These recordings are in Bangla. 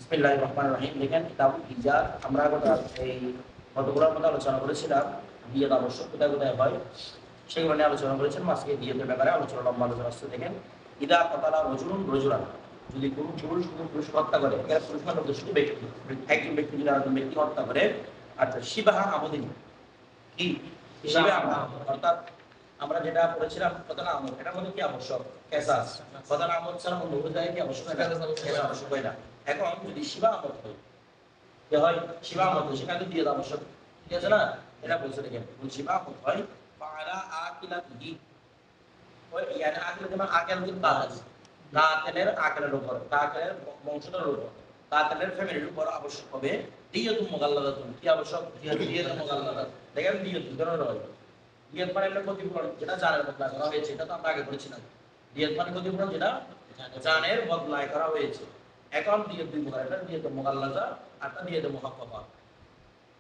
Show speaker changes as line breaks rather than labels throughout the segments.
বিসমিল্লাহির রহমানির রহিম। দেখেন কিতাবুল ইজাজ আমরা এই গতগুলোর মধ্যে আলোচনা করেছিলাম দিয়াত আবশ্যক কোথায় কোথায় হয় সেগুলো নিয়ে আলোচনা করেছিলাম। আজকে দিয়াতের ব্যাপারে আলোচনা লম্বা আলোচনা আসছে। দেখেন ইদা কাতালা রাজুলুন রাজুলান, যদি কোনো পুরুষ কোনো পুরুষকে হত্যা করে, এখানে পুরুষ মানে শুধু ব্যক্তি, একজন ব্যক্তি যদি আরেকজন ব্যক্তি হত্যা করে, আচ্ছা শিবাহা আমদিন কি শিবাহা আমদ, অর্থাৎ আমরা যেটা পড়েছিলাম কতনা আমদ, এটার মধ্যে কি আবশ্যক? কেসাস। কতনা আমদ ছাড়া অন্য কোথায় কি আবশ্যক? কেসাস আবশ্যক হয় না। এখন যদি শিবা আমদ হয়, যে হয় শিবা আমদ হয়, সেখানে তো দিয়ে আবশ্যক, ঠিক আছে না? এটা বলছে দেখেন, শিবা আমদ হয় পারা আকিলাতিহি, ওই ইয়ানি আকিলাত মানে আকিল কিন্তু কাজ, কাতেলের আকিলের উপর, কাতেলের বংশধরের উপর, কাতেলের ফ্যামিলির উপর আবশ্যক হবে দিয়াতুল মুগাল্লাদাতুন। কি আবশ্যক? দিয়াতুল মুগাল্লাদাত। দেখেন দিয়াত ধরনের হয়, দিয়াত মানে একটা ক্ষতিপূরণ যেটা জানের বদলায় করা হয়েছে, এটা তো আমরা আগে পড়েছিলাম। দিয়াত মানে ক্ষতিপূরণ যেটা জানের বদলায় করা হয়েছে। এখন দিয়াত দুই প্রকার, একটা দিয়াত মুগাল্লাজা আর একটা দিয়াত মুহাফফাফা।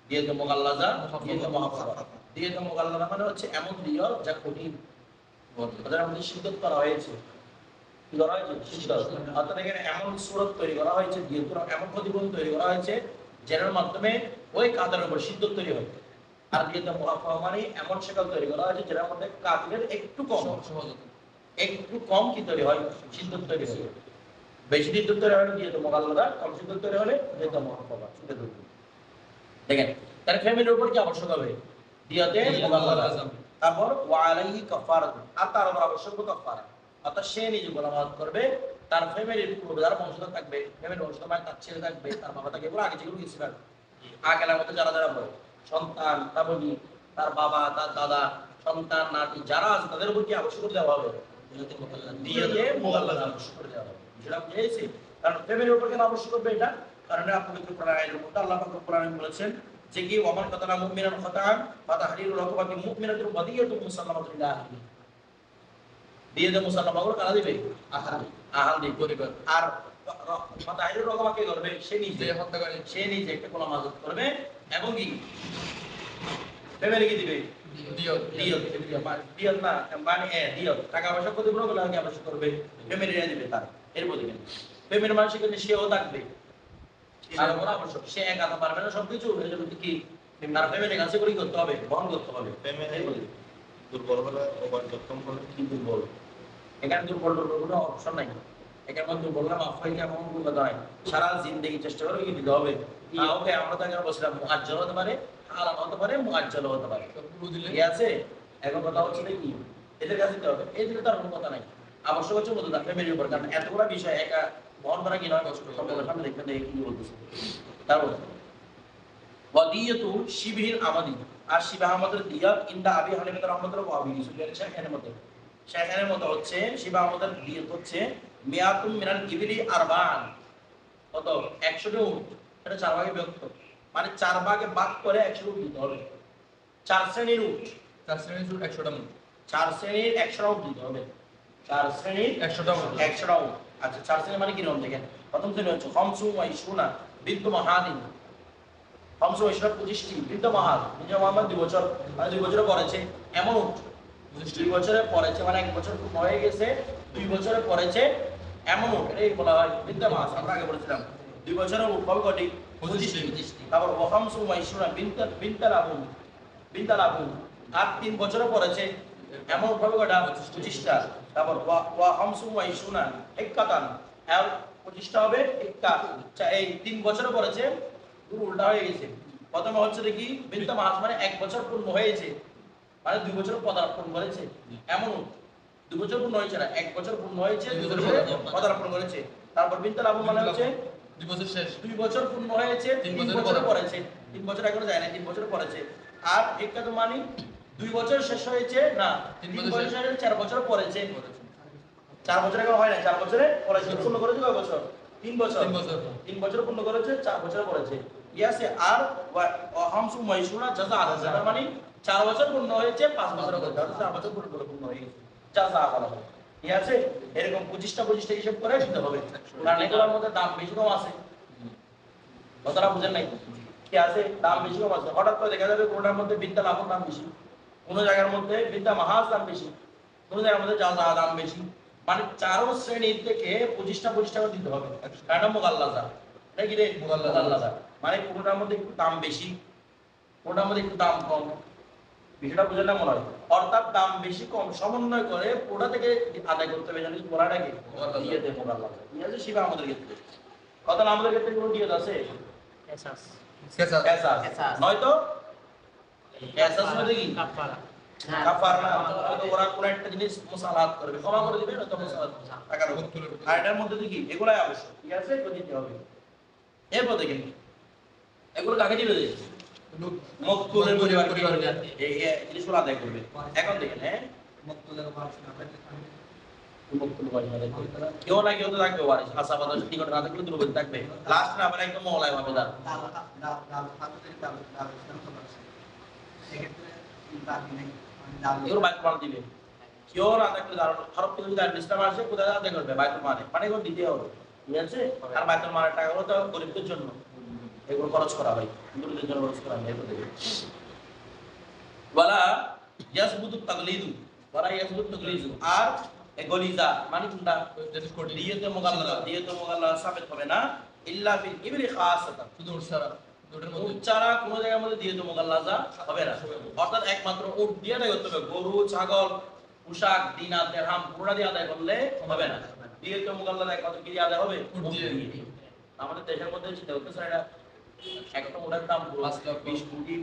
দিয়াত মুগাল্লাজা, দিয়াত মুহাফফাফা। দিয়াত মুগাল্লাজা মানে হচ্ছে এমন দিয়ত যা কঠিন, ওদের মধ্যে শিদ্দত করা হয়েছে, কি করা হয়েছে? শিদ্দত। অর্থাৎ এখানে এমন সূরত তৈরি করা হয়েছে, দিয়াত এমন ক্ষতিপূরণ তৈরি করা হয়েছে যেটার মাধ্যমে ওই কাদের উপর শিদ্দত তৈরি হয়। আর দিয়াত মুহাফফাফা মানে এমন শেকল তৈরি করা হয়েছে যেটার মধ্যে কাতিলের একটু কম কি তৈরি হয়? শিদ্দত তৈরি হয়। বেশি শিদ্দত তৈরি হলে দিয়াত মুগাল্লাজা, কম শিদ্দত তৈরি হলে দিয়াত মুহাফফাফা। দেখেন তার ফ্যামিলির উপর কি আবশ্যক হবে? দিয়াতে মুগাল্লাজা। তারপর ওয়া আলাইহি কাফারাতুন, আর তার উপর আবশ্যক কাফারা, অর্থাৎ সে নিজে গোলামাত করবে, তার ফ্যামিলির পূর্বে যারা বংশধর থাকবে, ফ্যামিলির বংশধর মানে তার ছেলে থাকবে, তার বাবা থাকবে, এগুলো আগে যেগুলো গেছিলেন আগের মধ্যে যারা যারা বলে সন্তান, তার বনি, তার বাবা, তার দাদা, সন্তান, নাতি যারা আছে তাদের উপর কি আবশ্যক করে দেওয়া হবে? দিয়াতে মুগাল্লাজা আবশ্যক করে দেওয়া হবে। সেটা বুঝেছি? কারণ ফ্যামিলির উপর কেন আবশ্যক করবে এটা? কারণ পবিত্র কোরআনের মধ্যে আল্লাহ পাক কোরআনে বলেছেন যে কি ওমান কাতালা মুমিনান খাতাআন ফা তাহরিরু রাকাবাতিন মুমিনাতুন ওয়াদিয়াতুন মুসাল্লামাতুন ইলা আহলি, দিয়াতে মুসাল্লামা করে কারা দিবে? আহলি পরিবার। আর ফা তাহরিরু রাকাবা কে করবে? সে নিজে হত্যা করে, সে নিজে একটা গোলাম আযাদ করবে এবং কি ফ্যামিলি কি দিবে? দিয়ত। দিয়ত না মানে দিয়ত টাকা পয়সা ক্ষতিপূরণ করলে কি আবশ্যক করবে? ফ্যামিলিরা দিবে তার। এরপর দেখেন ফ্যামিলির মানুষ কিন্তু সেও থাকবে, আর ওরা অবশ্য সে একা তো পারবে না সবকিছু, এর জন্য কি তার ফ্যামিলি কাছে করে করতে হবে, বহন করতে হবে। ফ্যামিলি দুর্বল হলে ওভারকম হলে কি দুর্বল, এখানে দুর্বল কোনো অপশন নাই। এখানে মধ্যে দুর্বল না মাফ হয়ে এমন কোনো কথা নাই, সারা জিন্দেগি চেষ্টা করে কি দিতে হবে। ওকে আমরা তো আগে বলছিলাম মুআজ্জাল হতে পারে, আলাদা হতে পারে, মুআজ্জাল হতে পারে, ঠিক আছে? এখন কথা হচ্ছে কি এদের কাছে দিতে হবে, এই দিকে তার কোনো কথা নাই। আবশ্যক হচ্ছে মধ্যে তার ফ্যামিলির উপর, কারণ এতগুলো বিষয় একা বহন করা কি নয়, কষ্ট সম্পর্কে সামনে দেখবেন দেখে কি বলতেছে। তারপর ওয়াদিয়াতু শিবহিল আমাদি, আর শিবা আমাদের দিয়াত ইনদা আবি হানিফা রাহমাতুল্লাহ ওয়া আবি ইউসুফ শাইখানের মতে, শাইখানের মতে হচ্ছে শিবা আমাদের দিয়াত হচ্ছে মিয়াতুম মিনাল ইবলি আরবান, কত? 100 টা উট। এটা চার ভাগে বিভক্ত, মানে চার ভাগে ভাগ করে 100 উট দিতে হবে। চার শ্রেণীর উট, 100টা উট, চার শ্রেণীর 100টা উট দিতে হবে। চার শ্রেণীর 100টা উট। আচ্ছা চার শ্রেণী মানে কি নিয়ম দেখেন। প্রথম শ্রেণী হচ্ছে খমসু ওয়া ইশরুনা বিনতু মাহাদিন, খমসু ওয়া ইশরুনা 25টি, বিনতু মাহাদ নিজে মোহাম্মদ 2 বছর, মানে 2 বছরে পড়েছে এমন উট, 2 বছরে পড়েছে মানে 1 বছর হয়ে গেছে, 2 বছরে পড়েছে এমন উট, এটাই বলা হয় বিনতু মাহাদ। আমরা আগে বলেছিলাম 2 বছরের উট হবে কয়টি? 25টি। তারপর ওয়া খমসু ওয়া ইশরুনা বিনতাল আবু, আর 3 বছরে পড়েছে এমন উট হবে কয়টা? 25টা। তারপর ওয়া খমসু ওয়া ইশরুনা হিক্কাতান, আর 25টা হবে হিক্কা। এই 3 বছরে পড়েছে, পুরো উল্টা হয়ে গেছে। প্রথমে হচ্ছে দেখি বিনতে মাস মানে 1 বছর পূর্ণ হয়েছে, মানে 2 বছর পদার্পণ করেছে এমন উট। 2 বছর পূর্ণ হয়েছে না, 1 বছর পূর্ণ হয়েছে, 2 বছর পদার্পণ করেছে। তারপর বিনতাল আবু মানে হচ্ছে 2 বছর শেষ, 2 বছর পূর্ণ হয়েছে, 3 বছরে পড়েছে, 3 বছর এখনো যায় না, 3 বছরে পড়েছে। আর হিক্কা তো মানে 2 বছর শেষ হয়েছে না, 3 বছর শেষ হয়েছে, 4 বছর পড়েছে, 4 বছর এখন হয় না, 4 বছরে পড়েছে, পূর্ণ করেছে কয় বছর? 3 বছর। 3 বছর পূর্ণ করেছে, 4 বছর পড়েছে, ইয়াসে। আর হামসু মাইশুনা জাযা আদা, জাযা মানে 4 বছর পূর্ণ হয়েছে, 5 বছর পড়েছে, 4 বছর পূর্ণ হয়ে গেছে, জাযা বলা হয়, ঠিক আছে? এরকম 25টা হিসাব করে দিতে হবে, কারণ এগুলোর মধ্যে দাম বেশি কম আছে, কথাটা বুঝেন নাই? কি আছে? দাম বেশি কম আছে। হঠাৎ করে দেখা যাবে কোনটার মধ্যে বিদ্যা লাভের দাম বেশি, কোন জায়গার মধ্যে বিদ্যা মাহাজ দাম বেশি, কোন জায়গার মধ্যে জাযা দাম বেশি, মানে 4 শ্রেণী থেকে 25টা করে দিতে হবে, কারণ মুগাল্লাজা। নাকি রে মুগাল্লাদা, মানে কোনটার মধ্যে একটু দাম বেশি, কোনটার মধ্যে একটু দাম কম, বিষয়টা বুঝলেন না মনে হয়? অর্থাৎ দাম বেশি কম সমন্বয় করে পুরোটা থেকে আদায় করতে হবে, জানিস বলাটাকে দিয়েতে মুগাল্লাদা। ঠিক আছে, শিবা আমাদের ক্ষেত্রে কথা না, আমাদের ক্ষেত্রে কোনো দিয়ে আছে এসাস এসাস নয়তো এসাস মানে কি কাফারা, কাফারা না, হয়তো ওরা কোন একটা জিনিস মুসালাত করবে, ক্ষমা করে দিবে, নয়তো মুসালাত টাকার উপর। আর এটার মধ্যে কি এগুলাই আবশ্যক, ঠিক আছে, তো দিতে হবে। এরপর দেখেন এগুলো কাকে দিবে, মকতুলের পরিবার এই জিনিসগুলো আদায় করবে। এখন দেখেন, হ্যাঁ মকতুলের কেউ না কেউ তো থাকবে ওয়ারিস, আসাবাদ নিকট রাতে গুলো দুর্বল থাকবে, লাস্ট না আবার একদম মওলাই হবে দাঁড় এগুলো বাইক মাল দিবে। কেউ রাতে করে দাঁড়ানো হরফ থেকে যদি ইসলাম আসে কোথায় আদায় করবে, বাইতুল মানে মানে এগুলো দিতে হবে, ঠিক আছে। আর বাইতুল মালের টাকাগুলো তো গরিবদের জন্য এগুলো খরচ করা হয়, গরিবদের জন্য খরচ করা হয়। এরপর দেখবে ওয়ালা ইয়াসবুতু তাগলিদু, ওয়ালা ইয়াসবুতু তাগলিদু, আর গলিজা মানে কোনটা দিয়েতে মুগাল্লাদা সাবিত হবে না ইল্লা বিল ইবরি খাসাতান, শুধু উট ছাড়া কোন জায়গার মধ্যে দিয়েতে মুগাল্লাদা হবে না। অর্থাৎ একমাত্র উট দিয়ে আদায় করতে হবে, গরু ছাগল পোশাক দিনার দিরহাম পুরোটা দিয়ে আদায় করলে হবে না। দিয়েতে মুগাল্লাদা একমাত্র কি দিয়ে আদায় হবে, উট দিয়ে। আমাদের দেশের মধ্যে চিন্তা করতেছেন এটা একটা ওটার দাম 20 কোটি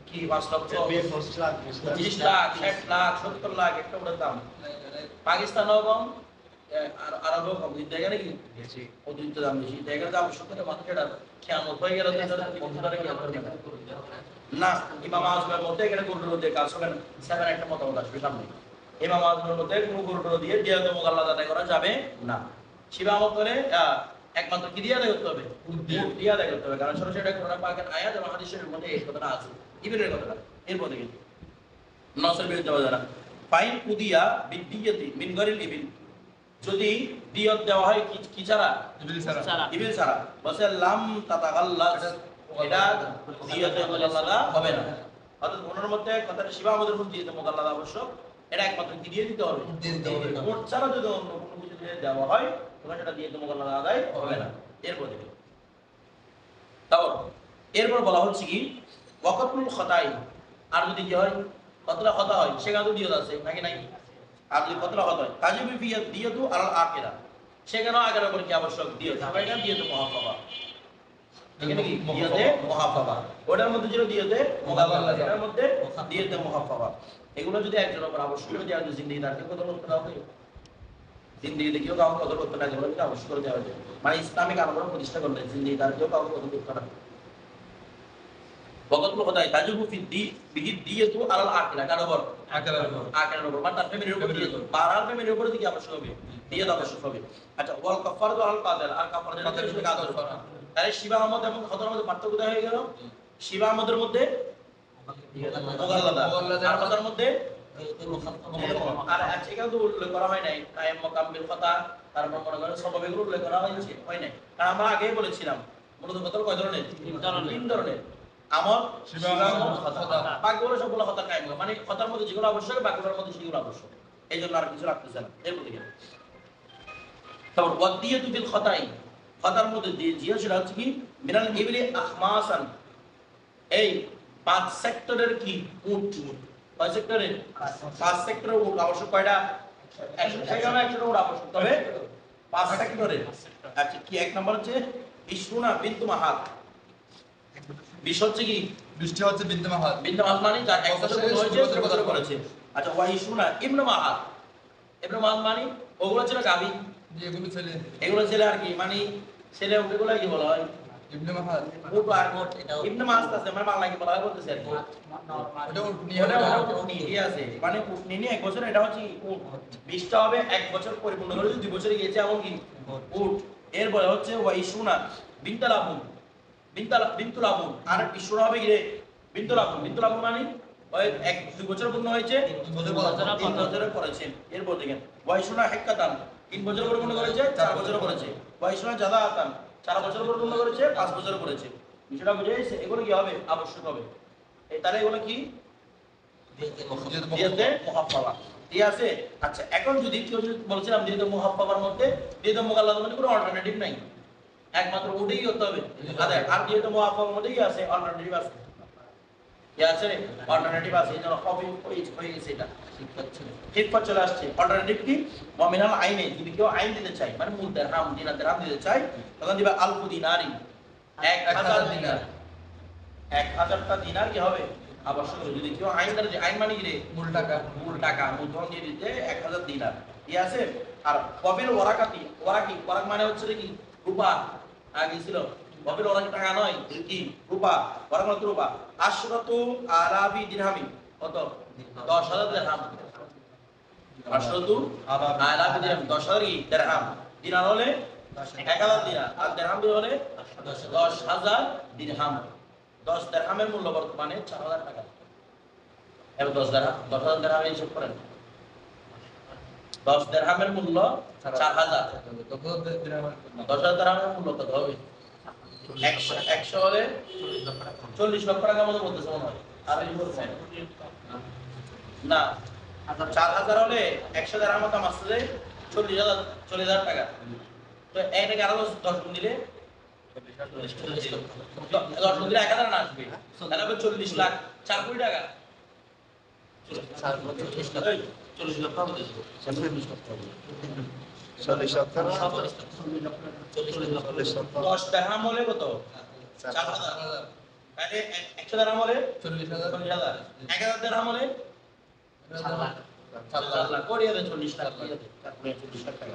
কি 5 লক্ষ 30 লাখ 60 লাখ 70 লাখ একটা ওটার দাম। পাকিস্তান এবং আরব কম জায়গা নাকি বেশি, অতিরিক্ত দাম বেশি জায়গার দাম সত্যি মাত্রাটা কিয়ামত হয়ে গেল না। ইমাম আজমের মধ্যে এখানে গরুর দিয়ে কাজ হবে না, সেভেন একটা মতামত আসবে সামনে। ইমাম আজমের মধ্যে কোনো গরুর দিয়ে দিয়াতে মুগাল্লাদা আদায় করা যাবে না। শিবা আমত করে একমাত্র কি দিয়ে আদায় করতে হবে, উট দিয়ে আদায় করতে হবে, কারণ সরাসরি এটা কোরআন পাকের আয়াত এবং হাদিসের মধ্যে এই কথাটা আছে, ইবনের কথাটা। এরপর দেখেন নসর বিরুদ্ধে যারা ফাইন কুদিয়া বিদিয়াতি মিন গরিল ইবিল, যদি দিয়ত দেওয়া হয় কি ছাড়া, ইবিল ছাড়া, বসে লাম তাতাগাল্লাজ, এটা দিয়তে মুগাল্লাদা হবে না। অর্থাৎ ওনার মধ্যে কথাটা শিবা আমাদের মধ্যে দিয়তে মুগাল্লাদা আবশ্যক, এটা একমাত্র কি দিয়ে দিতে হবে, উট ছাড়া যদি অন্য কোনো কিছু দিয়ে দেওয়া হয় তখন সেটা দিয়তে মুগাল্লাদা আদায় হবে না। এরপর দেখেন তারপর এরপর বলা হচ্ছে কি ওয়াকাতুল খতাই, আর যদি কি হয় কতটা খতা হয় সেখানে তো দিয়ত আছে নাকি নাই, আর যদি কতটা খতা হয় কাজিবি ফিয়াত দিয়তু আলাল আখিরা, সেখানেও আগের উপর কি আবশ্যক দিয়ত, এটা দিয়ত মুহাফফা, এখানে কি দিয়তে মুহাফফা, ওটার মধ্যে ছিল দিয়তে মুগাল্লাদা, এটার মধ্যে দিয়তে মুহাফফা। এগুলো যদি একজনের উপর আবশ্যক করে দেওয়া হয় জিন্দেগি তার কত করতে হবে, জিন্দেগিতে কেউ কাউকে কত করতে না, এগুলো কিন্তু আবশ্যক করে দেওয়া হয়, মানে ইসলামিক আন্দোলন প্রতিষ্ঠা করলে জিন্দেগি তার কেউ কাউকে কত করতে না। ওয়াকাতুল খতাই তাজিবু ফি বিহি দিয়াতু আলাল আখিরা, কার উপর, আখিরার উপর, মানে তার ফ্যামিলির উপর দিয়াত, বারাল ফ্যামিলির উপর কি আবশ্যক হবে, দিয়াত আবশ্যক হবে। আচ্ছা ওয়াল কাফারাতু আলাল কাদের, আর কাফারা যেটা সেটা কাদের উপর। তাহলে শিবা আহমদ এবং খতার মধ্যে পার্থক্য দেখা হয়ে গেল, শিবা আহমদের মধ্যে মুগাল্লাদা আর খতার মধ্যে আর আচ্ছা এখানে তো উল্লেখ করা হয় নাই কায়েম মুকাম্মিল খতা, তারপর মনে করেন সবাব এগুলো উল্লেখ করা হয়েছে হয় নাই, কারণ আমরা আগেই বলেছিলাম মূলত খতা কয় ধরনের, তিন ধরনের, আমল শিবা আমল খতা, বাকিগুলো সবগুলো খতা কায়েম, মানে খতার মধ্যে যেগুলো আবশ্যক বাকিগুলোর মধ্যে সেগুলো আবশ্যক, এইজন্য আর কিছু রাখতেছে না। এরপর দেখেন তারপর ওয়াদিয়াতু বিল খতাই, খতার মধ্যে জিয়া সেটা হচ্ছে কি মিনাল ইবলি আখমাসান, এই 5 সেক্টরের কি উট, কয় সেক্টরে 5 সেক্টরের উট আবশ্যক, কয়টা 100 উট আবশ্যক, তবে 5 সেক্টরে। আচ্ছা কি এক নাম্বার হচ্ছে ইসরুনা বিনতু মাহাত, বিশ হচ্ছে কি বৃষ্টি হচ্ছে বিনতু মাহাত, বিনতু মাহাত মানে যার এক বছর হয়েছে 3 বছর করেছে। আচ্ছা ওয়া ইসরুনা ইবনু মাহাত, ইবনু মাহাত মানে ওগুলো ছিল গাবি, এগুলো ছেলে আর কি, মানে ছেলে ওগুলো কি বলা হয় ইবনে মাহাত, উট আর ইবনে মাহাত আছে, মানে বাংলা কি বলা হয় বলতেছে আর কি, ওটা উটনি আছে, মানে উটনি নিয়ে এক বছর, এটা হচ্ছে উট, 20টা হবে এক বছর পরিপূর্ণ করে 2 বছরে গিয়েছে এমন কি উট। এর বলে হচ্ছে ওয়া ইসুনা বিনতুল আবুন, বিনতুল আবুন, আর ইসুনা হবে কি রে বিনতুল আবুন, বিনতুল আবুন মানে ওই 2 বছর পূর্ণ হয়েছে 3 বছরে করেছেন। এরপর দেখেন ওয়া ইসুনা হিক্কাতান, 3 বছর পূর্ণ করেছে 4 বছর করেছে, ওয়া ইসুনা জাদাআতান, 4 বছর পূর্ণ করেছে 5 বছর করেছে, বিষয়টা বুঝে গেছে, এগুলো কি হবে আবশ্যক হবে। এই তাহলে এগুলো কি দিয়াতে মুহাফফা, ঠিক আছে। আচ্ছা এখন যদি কেউ যদি বলছিলাম দিয়াতে মুহাফফার মধ্যে দিয়াতে মুগাল্লাদা মানে কোনো অল্টারনেটিভ নাই, একমাত্র ওটাই করতে হবে আদায়। আর যেহেতু মুআফার মধ্যেই আছে অল্টারনেটিভ আছে, কি আছে অল্টারনেটিভ আছে, এই জন্য কপি হয়ে গেছে, এটা ঠিক চলে আসছে। অল্টারনেটিভ কি মুমিনাল আইনে, যদি কেউ আইন দিতে চায় মানে মূল দিরহাম দিনার দিরহাম দিতে চায় তখন দিবা আলফু দিনারি 1000 দিনার, 1000টা দিনার কি হবে আবশ্যক। যদি কেউ আইন ধরে, আইন মানে কি রে মূল টাকা মূলধন দিয়ে দিতে 1000 দিনার, ঠিক আছে। আর কপিল ওয়ারাকাতি, ওয়ারাকি ওয়ারাক মানে হচ্ছে কি রূপা, আগে ছিল কপিল ওয়ারাক টাকা নয় কি রূপা, ওয়ারাক মানে রূপা। আশরাতু আলাবি দিরহামি কত 10000 দিরহাম, আশরাতু আলাবি দিরহাম 10000 কি দিরহাম, দিনার হলে 1000 দিনার, আর দিরহাম হলে 10000 দিরহাম। 10 দিরহামের মূল্য বর্তমানে 4000 টাকা। এবার 10,000 দিরহাম হিসাব করেন, 10 দিরহামের মূল্য 4000, 10,000 দিরহামের মূল্য কত হবে? 100 হলে 40 লক্ষ টাকার মতো বলতেছে মনে হয়, আর এই বলছেন না 4000 হলে 100 দিরহাম দাম আসছে 40,000 টাকা। তো এটাকে আরো 10 গুণ দিলে 10 গুণ দিলে 1000 না আসবে, তাহলে হবে 40 লাখ, 4 কোটি টাকা। 40 লক্ষ হবে, 10 দিরহাম হলে কত 4000, তাহলে 100 দিরহাম হলে 40,000, 1000 দিরহাম হলে 4 লাখ, কোটি হবে 40 লাখ, 40 লাখ টাকা।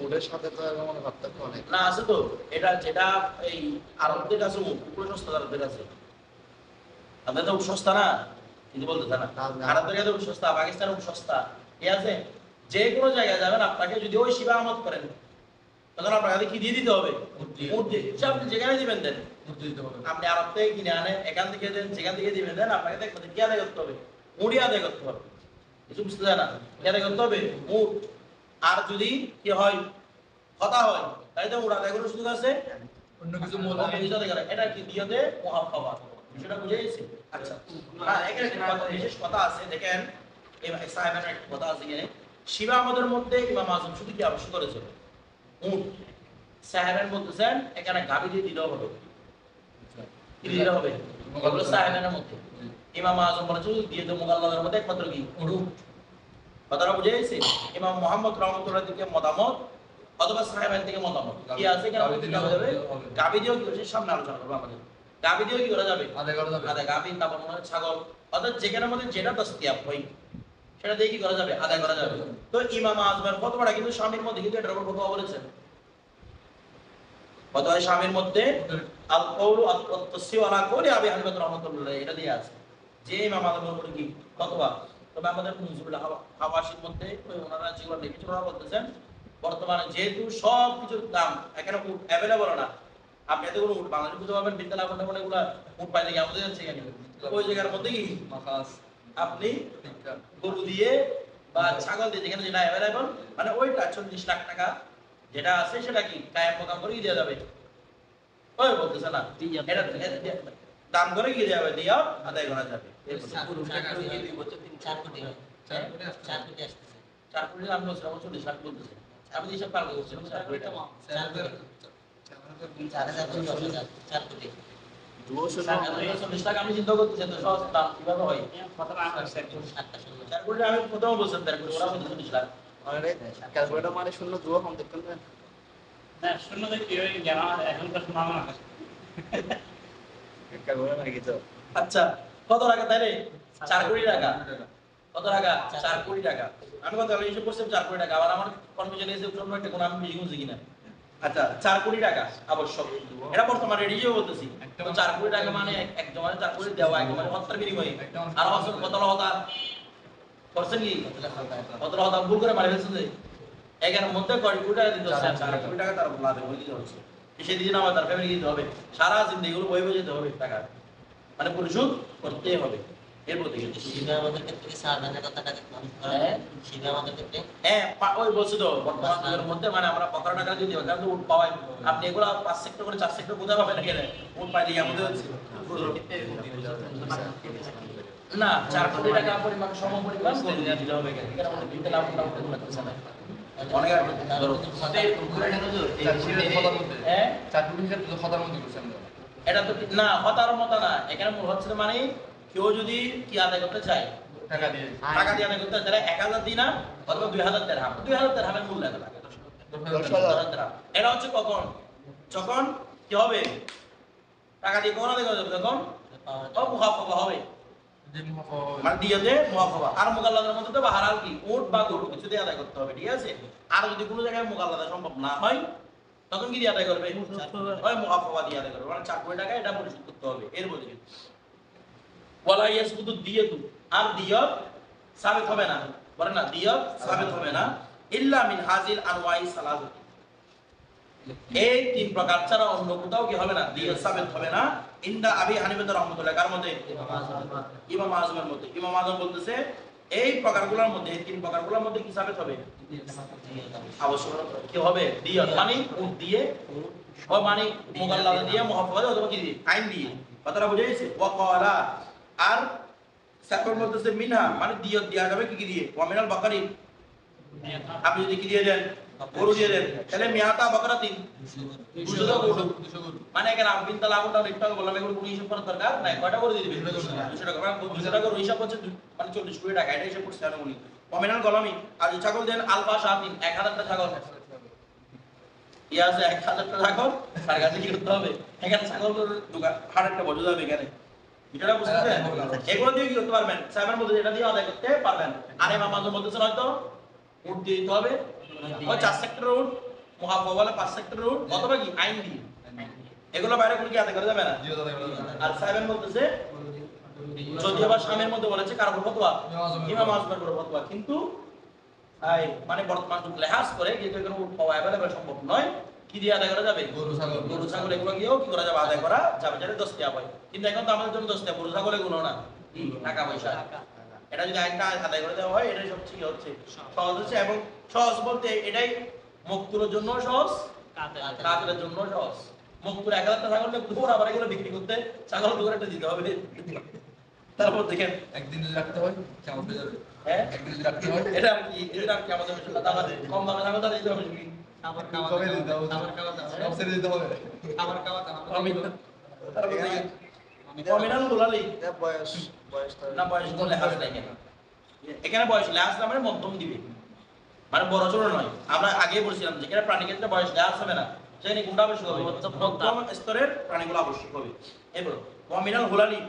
ওদের সাথে তো এমন পার্থক্য অনেক
না আছে তো, এটা যেটা এই আরবদের কাছে উপরে সস্তা, আরবদের কাছে আমাদের তো সস্তা না, কিন্তু বলতে না আরবদের কাছে সস্তা, পাকিস্তানের সস্তা, ঠিক আছে। যে কোনো জায়গায় যাবেন আপনাকে যদি ওই শিবা আমদ করেন তখন আপনাকে কি দিয়ে দিতে হবে? মুদ্রা। সে আপনি যেখানে দিবেন দেন, আপনি আরব থেকে কিনে আনেন, এখান থেকে দেন, যেখান থেকে দিবেন দেন, আপনাকে দেখবেন কি আদায় করতে হবে? মুড়ি আদায় করতে হবে, কিছু বুঝতে যায় না, কি আদায় করতে হবে? মুড। আর যদি কি হয় কথা হয় তাই তো মুড় আদায় করার সুযোগ আছে,
অন্য কিছু মূল
এটা কি দিয়াতে মুআফাবা, বিষয়টা বুঝে গেছে? আচ্ছা, হ্যাঁ এখানে একটা কথা, বিশেষ কথা আছে দেখেন, এই সাহেবের একটা কথা আছে এখানে, শিবা আমাদের মধ্যে ইমাম আযম শুধু কি আবশ্যক করেছে উট, সাহেবের বলতেছেন এখানে গাবি দিয়ে দিলেও হবে, কি দিতে হবে? এগুলো সাহেবের মধ্যে ইমাম আযম বলেছে দিয়ে তো মুগাল্লাদের মধ্যে একমাত্র কি উট। কথাটা বুঝে গেছে? ইমাম মুহাম্মদ রাহমাতুল্লাহ থেকে মতামত অথবা সাহেবের থেকে মতামত কি আছে, কেন গাবি দিয়েও কি হচ্ছে সামনে আলোচনা করবো আমাদের। গাবি দিয়েও কি করা যাবে? আদায় করা যাবে, আদায় গাবি, তারপর মনে হয় ছাগল, অর্থাৎ যেখানের মধ্যে যেটা তাসতিয়াব হয় সেটা দিয়ে কি করা যাবে? আদায় করা যাবে। তো ইমাম আযমের ফতোয়াটা কিন্তু স্বামীর মধ্যে কিন্তু এটার উপর ফতোয়া বলেছেন, ফতোয়া স্বামীর মধ্যে আল কওলু আত-তাসসিউ আলা কওলি আবি হানিফা রাহমাতুল্লাহ, এটা দিয়ে আছে যে ইমাম আযমের উপর কি ফতোয়া। তবে আমাদের নুজুল হাওয়াসির মধ্যে ওই ওনারা যেগুলো লিখেছেন ওনারা বলতেছেন বর্তমানে যেহেতু সব কিছুর দাম এখানে উট অ্যাভেলেবল না, আপনি এত কোনো উট বাংলাদেশে খুঁজে পাবেন বিদ্যালয় কোনটা কোনটা এগুলা উট পাইতে গিয়ে আমাদের যাচ্ছে এখানে, ওই জায়গার মধ্যে কি আপনি গরু দিয়ে বা ছাগল দিয়ে যেখানে যেটা অ্যাভেলেবল মানে ওইটা 40 লাখ টাকা যেটা আছে সেটা কি কায়েম মোকাম করে দেওয়া যাবে, ওই বলতেছে না এটা দাম করে কি দেওয়া যাবে, দিয়া আদায় করা যাবে। 4 কোটি আমি বলছিলাম 40 লাখ বলতেছে, আমি যেসব পার করছিলাম 4 কোটি টাকা, 40 লাখ আমি চিন্তা করতেছি তো সহজ দাম কিভাবে হয় 4 কোটি আমি প্রথম বলছিলাম 4 কোটি, ওরা বলছে 40 লাখ।
মানে ক্যালকুলেটর মানে শূন্য দুয়া কম দেখতেন
না শূন্য দেখি ওই জানা এখন তো শোনা না
ক্যালকুলেটর মানে কি তো।
আচ্ছা কত টাকা তাইলে 4 কোটি টাকা, কত টাকা 4 কোটি টাকা, আমি কত আমি হিসাব করছিলাম 4 কোটি টাকা, আবার আমার কনফিউশন এসে অন্য একটা কোন আমি বেশি বুঝি কিনা। আচ্ছা 4 কোটি টাকা আবশ্যক, এটা বর্তমানে রেডিও বলতেছি, তো 4 কোটি টাকা মানে এক জমানে 4 কোটি দেওয়া এক মানে হত্যার বিনিময়ে, আর বছর কত হতা করছেন কি কত হতা ভুল করে মারি ফেলছে যে এখানের মধ্যে কয় কোটি টাকা দিতে হচ্ছে, 4 কোটি টাকা তার লাভে বলে দিতে হচ্ছে, সেদিন আমার তার ফ্যামিলি দিতে হবে, সারা জিন্দেগি এগুলো বই বই যেতে হবে টাকা, মানে পরিশোধ করতেই হবে। এরপর থেকে
শিবে আমাদের ক্ষেত্রে কি সাধারণের কথাটা দেখলাম, শিবে আমাদের ক্ষেত্রে
ওই বলছি তো বর্তমান যুগের মধ্যে মানে আমরা 15 টাকা যদি ওখান থেকে উঠ পাওয়াই, আপনি এগুলো 5 সেক্টর করে 4 সেক্টর কোথায় পাবেন এখানে উঠ পাই দিকে আমাদের হচ্ছে না 4 কোটি টাকা পরিমাণ সম পরিমাণ দিতে হবে, এখানে আমাদের দিতে লাভ করতে লাগতেছে না, অনেক আর ধরো হ্যাঁ এটা তো না হতার মতো না, এখানে মূল হচ্ছে মানে কেউ যদি কি আদায় করতে চায় টাকা দিয়ে আদায় করতে চায় তাহলে 1000 দিনার অথবা 2000 দিরহাম, 2000 দিরহামের মূল্য এত টাকা, 10,000 দিরহাম। এটা হচ্ছে কখন, যখন কি হবে টাকা দিয়ে কোন আদায় করা যাবে, তখন মুহাফফা হবে, মানে দিয়াতে মুহাফফা। আর মুকাল্লাদের মধ্যে তো বাহারাল কি উট বা গরু কিছু দিয়ে আদায় করতে হবে, ঠিক আছে। আর যদি কোনো জায়গায় মুকাল্লাদা সম্ভব না হয় তখন কি দিয়ে আদায় করবে, ওই মুহাফফা দিয়ে আদায় করবে, মানে 4 কোটি টাকা এটা পরিশোধ করতে হবে। এর বদলে ওয়ালা ইয়াসবুতু দিয়াতু, আর দিয়ত সাবিত হবে না, বলে না দিয়ত সাবিত হবে না ইল্লা মিন হাজিল আনওয়াই সালাসাতি, এই 3 প্রকার ছাড়া অন্য কোথাও কি হবে না, দিয়ত সাবিত হবে না। ইনদা আবি হানিফা রাহমাতুল্লাহ কার মধ্যে, ইমাম আযমের মধ্যে। ইমাম আযম বলতেছে এই প্রকারগুলোর মধ্যে, এই 3 প্রকারগুলোর মধ্যে কি সাবিত হবে, অবশ্যই কি হবে, দিয়ত মানে উট দিয়ে, ও মানে মুকাল্লাদা দিয়ে, মুহাফফা অথবা কি দিয়ে, আইন দিয়ে। কথাটা বুঝে গেছে। ওয়াকালা, আর সাকর বলতেছে মিনহা মানে দিয়ত দেয়া যাবে কি দিয়ে, ওয়ামিনাল বাকারি, আপনি যদি কি দিয়ে দেন, গরু দিয়ে দেন, তাহলে মিয়াতা বাকারাতিন 200 টাকা গরু, মানে এখানে আমি বিন তালা আগুনটা একটু আগে বললাম এগুলো কোনো হিসাব করার দরকার নাই, কয়টা করে দিয়ে দিবে 200 টাকা, মানে 200 টাকা হিসাব হচ্ছে মানে 40 কোটি টাকা, এটা হিসাব করছে আমি। ওয়ামিনাল গলামি, আর যদি ছাগল দেন আলফা শাতিন 1000 টা ছাগল, ইয়া আছে 1000 টা ছাগল, তার কাছে কি করতে হবে, এখানে ছাগল দোকান হাড়টা বসে যাবে এখানে, এটা বুঝছেন। এগুলো দিয়ে কি করতে পারবেন, সাহেবের মধ্যে এটা দিয়ে আদায় করতে পারবেন। আর ইমাম আযম বলতেছেন হয়তো উট দিয়ে দিতে হবে, ওই 4 সেক্টর উট, মুহাফফা বলে 5 সেক্টর উট, অথবা কি আইন দিয়ে, এগুলো বাইরে কোনো কি আদায় করা যাবে না। আর সাহেবের বলতেছে যদিও বা শামের মধ্যে বলেছে কার উপর ফতোয়া, ইমাম আযমের উপর ফতোয়া, কিন্তু এই মানে বর্তমান যুগ লেহাজ করে যেহেতু এখানে উট পাওয়া अवेलेबल সম্ভব নয়, কি দিয়ে আদায় করা যাবে, গরু ছাগল এগুলো দিয়েও কি করা যাবে, আদায় করা যাবে, যেটা দস্তিয়া হয়। কিন্তু এখন তো আমাদের জন্য দস্তিয়া গরু ছাগল এগুলো না, টাকা পয়সা, এটা যদি আইনটা আদায় করে দেওয়া হয় এটাই সবচেয়ে কি হচ্ছে সহজ হচ্ছে। এবং সহজ বলতে এটাই মুক্তুর জন্য সহজ, কাফেরের জন্য সহজ। মুক্তুর 1000 টাকা ছাগল দুপুর আবার এগুলো বিক্রি করতে ছাগল দুপুর একটা দিতে হবে, তারপর দেখেন
একদিন যদি রাখতে হয় কেমন হয়ে যাবে,
হ্যাঁ
একদিন যদি রাখতে হয়
এটা কি, এটা কি আমাদের বিষয়টা দাদা কম দামে ছাগল দিতে হবে কি,
খাবার খাওয়া
কবে দিতে হবে,
খাবার খাওয়া
সব ছেড়ে দিতে হবে।
খাবার খাওয়া
তারপর দেখেন কমিনাল বলালি
এটা বয়স
না, বয়স তো লেহাজ নাই কেন, এখানে বয়স লেহাজ না মানে মধ্যম দিবে, মানে বড় ছোট নয়। আমরা আগেই বলছিলাম যেখানে প্রাণী ক্ষেত্রে বয়স লেহাজ হবে না, সেখানে কোনটা আবশ্যক হবে, মধ্যম স্তরের প্রাণীগুলো আবশ্যক হবে। এরপর কমিনাল হুলালি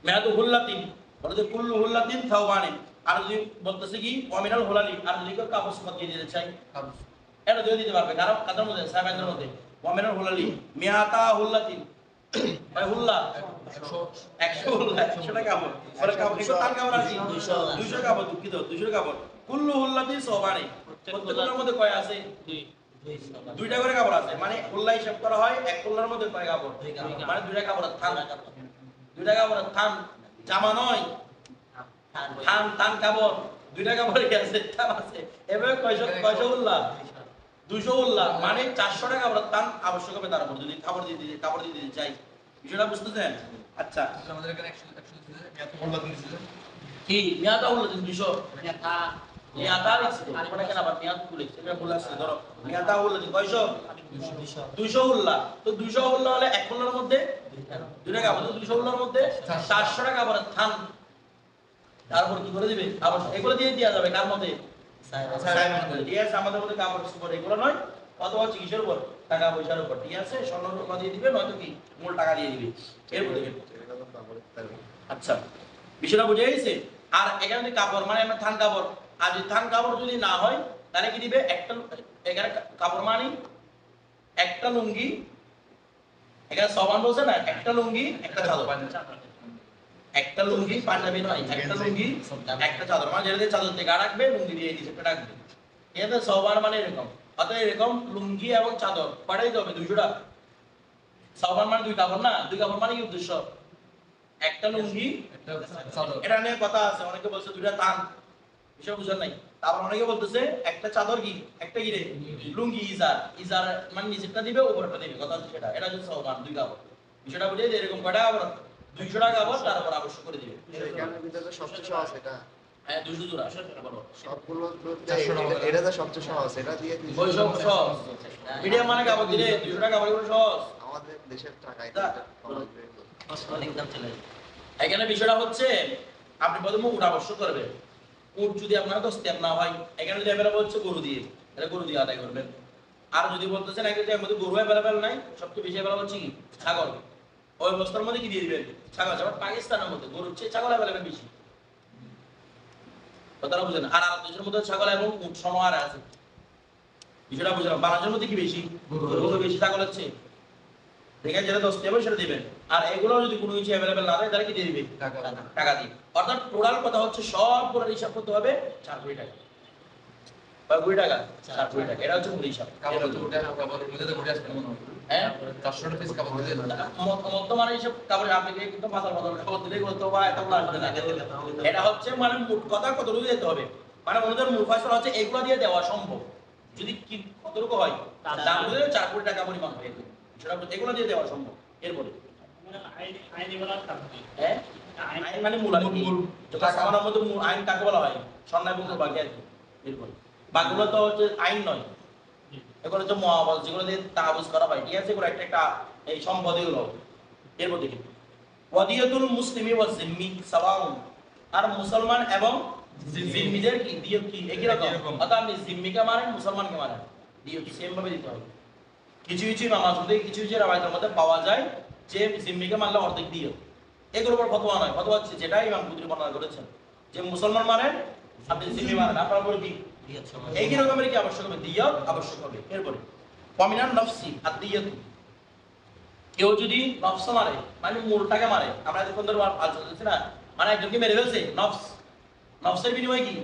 মেয়াদু হুল্লাতিন, বলে যে কুল্লু হুল্লাতিন থাওবানে, আর যদি বলতেছে কি কমিনাল হুলালি, আর যদি কেউ কাপড় সুপাত দিয়ে দিতে চাই এটা দিয়ে দিতে পারবে, কারণ কাদের মধ্যে সাহেবের মধ্যে কমিনাল হুলালি মিয়াতা হুল্লাতিন, ভাই হুল্লা 100 হুল্লা 100 টাকা কাপড়, পরে কাপড় একটু তার কাপড় আছে 200 কাপড়, দুঃখিত 200 কাপড়, কুল্লু হুল্লাতিন সওবানে, প্রত্যেকটার মধ্যে কয় আছে, দুইটা করে কাপড় আছে, মানে হুল্লা হিসাব করা হয় এক হুল্লার মধ্যে কয় কাপড়, মানে দুইটা কাপড় থান, দুইটা কাপড় থান, জামা নয়, থান থান কাপড়, দুইটা কাপড় কি আছে, থান আছে, এভাবে কয়শো উল্লাহ 200 উল্লাহ, মানে 400 টাকা কাপড় থান আবশ্যক হবে তার উপর, যদি কাপড় দিয়ে দিতে চাই। বিষয়টা বুঝতেছেন? আচ্ছা
আমাদের এখানে 100 দিতেছে, এত বড় দিতেছে
কি মিয়াদা উল্লাহ 200 মিয়াদা লিখছে, আরেকটা কেন আবার মিয়াদ তুলে এটা ভুল আছে, ধরো মিয়াদা উল্লাহ কয়শো 200 উল্লাহ, তো 200 উল্লাহ হলে এক উল্লার মধ্যে দুইটা কাপড়, 200 উল্লাহর মধ্যে 400 টাকা কাপড় থান, তারপর কি করে দিবে, আবার এগুলো দিয়ে দেওয়া যাবে কার মধ্যে, ঠিক আছে, আমাদের মধ্যে কাপড় সুপর এগুলো নয়, অথবা চিকিৎসার উপর টাকা পয়সার উপর, ঠিক আছে, স্বর্ণ রূপা দিয়ে দিবে, নয়তো কি মূল টাকা দিয়ে দিবে। এরপর দেখেন আচ্ছা বিষয়টা বুঝে গেছে। আর এখানে যদি কাপড় মানে আমরা থান কাপড়, আর যদি থান কাপড় যদি না হয় তাহলে কি দিবে, একটা এখানে কাপড় মানে একটা লুঙ্গি, এখানে সমান বলছে না, একটা লুঙ্গি একটা চাদর, একটা লুঙ্গি পাঞ্জাবি নয়, একটা লুঙ্গি একটা চাদর, মানে যেটা দিয়ে চাদর দিয়ে গা রাখবে, লুঙ্গি দিয়ে নিচে রাখবে, এটা সবার মানে এরকম। অর্থাৎ এরকম লুঙ্গি এবং চাদর কয়টা দিতে হবে, 200 টাকা। সবার মানে দুই কাপড় না, দুই কাপড় মানে কি উদ্দেশ্য, একটা লুঙ্গি
একটা চাদর,
এটা নিয়ে কথা আছে, অনেকে বলছে দুইটা তান, বিষয় বুঝেন নাই। তারপর অনেকে বলতেছে একটা চাদর কি একটা কি রে লুঙ্গি, ইজার, ইজার মানে নিচেরটা দিবে উপরটা দিবে, কথা হচ্ছে সেটা, এটা হচ্ছে সমান দুই কাপড়। বিষয়টা বুঝে এরকম কয়টা কাপড়, 200 টাকা কাপড় তার উপর আবশ্যক করে দিবে।
এখানের ভিতরে সবচেয়ে সহজ এটা,
হ্যাঁ 200 জোড়া বলো
সবগুলো বলতে
400 টাকা।
এটা তো সবচেয়ে সহজ, এটা দিয়ে দিলে
ওই সব সহজ মিডিয়াম মানে কাপড় দিলে 200 টাকা কাপড় করে সহজ।
আমাদের দেশের টাকায়
দা।
অনেক দাম চলে যায়।
এখানে বিষয়টা হচ্ছে আপনি প্রথমে উট আবশ্যক করবেন। উট যদি আপনার তো স্টেপ না হয়, এখানে যদি অ্যাভেলেবল হচ্ছে গরু দিয়ে, তাহলে গরু দিয়ে আদায় করবেন। আর যদি বলতেছেন এর মধ্যে গরু অ্যাভেলেবল নাই, সবচেয়ে বেশি অ্যাভেলেবল হচ্ছে কি ছাগল, ওই অবস্থার মধ্যে কি দিয়ে দিবেন ছাগল। যেমন পাকিস্তানের মধ্যে গরুর চেয়ে ছাগল অ্যাভেলেবল বেশি, কথাটা বুঝলেন। আর আরব দেশের মধ্যে ছাগল এবং উট সমাহারে আছে, বিষয়টা বুঝলাম। বাংলাদেশের মধ্যে কি বেশি গরু বেশি ছাগল হচ্ছে, দেখেন যেটা 10 টাকা সেটা দিবেন। আর এগুলো যদি কোনো কিছু অ্যাভেলেবল না থাকে তাহলে কি দিয়ে দিবে
টাকা
টাকা দিই। অর্থাৎ টোটাল কথা হচ্ছে সবগুলোর হিসাব করতে হবে 4 কোটি টাকা বা কোটি টাকা 4 কোটি টাকা, এটা হচ্ছে মূল হিসাব।
কাপড় তো ওটা কাপড়ের মধ্যে তো ঘুরে আসবে মনে হয়
হ্যাঁ
400 টাকা পিস কাপড় দিলে
বর্তমানে হিসাব কাপড় আপনি কিন্তু মাথার মাথা কাপড় দিলেই বলতে হবে এত লাগবে না। এটা হচ্ছে মানে মোট কথা কতটুকু দিতে হবে, মানে ওদের মূল ফয়সালা হচ্ছে এগুলো দিয়ে দেওয়া সম্ভব যদি কি কতটুকু হয় দাম দিলে 4 কোটি টাকা পরিমাণ হয়ে যাবে, সেটা এগুলো দিয়ে দেওয়া সম্ভব। এরপরে
আইনি বলার কারণে
হ্যাঁ আইন মানে মূল আর কি, যেটা সামান্য মধ্যে মূল আইন কাকে বলা হয়, সন্ন্যায় এবং বাকি আর কি। এরপরে বাকিগুলো তো হচ্ছে আইন নয়, এগুলো হচ্ছে মহাবল যেগুলো দিয়ে তাহাবুজ করা হয়, ঠিক আছে, এগুলো একটা একটা এই সম্পদ এগুলো। এরপর দেখি ওয়াদিয়াতুল মুসলিমি ওয়া জিম্মি সাওয়াউন, আর মুসলমান এবং জিম্মিদের কি দিয়ত কি একই রকম। অর্থাৎ আপনি জিম্মিকে মারেন মুসলমানকে মারেন, দিয়ত সেম ভাবে দিতে হবে। কিছু কিছু নামাজ মধ্যে কিছু কিছু রাওয়ায়াতের মধ্যে পাওয়া যায় যে জিম্মিকে মারলে অর্ধেক দিয়ত, এগুলোর উপর ফতোয়া নয়, ফতোয়া হচ্ছে যেটা ইমাম কুতুবী বর্ণনা করেছেন যে মুসলমান মারেন আপনি জিম্মি মারেন, আপনার উপর কি
দিয়ত সমান।
একই রকমের কি আবশ্যক হবে, দিয়ত আবশ্যক হবে। এরপরে কমিনান নফসি আর দিয়ত, কেউ যদি নফস মারে মানে মূলটাকে মারে, আমরা যখন ধরে আলোচনা করছি না, মানে একজনকে মেরে ফেলছে নফস, নফসের বিনিময়ে কি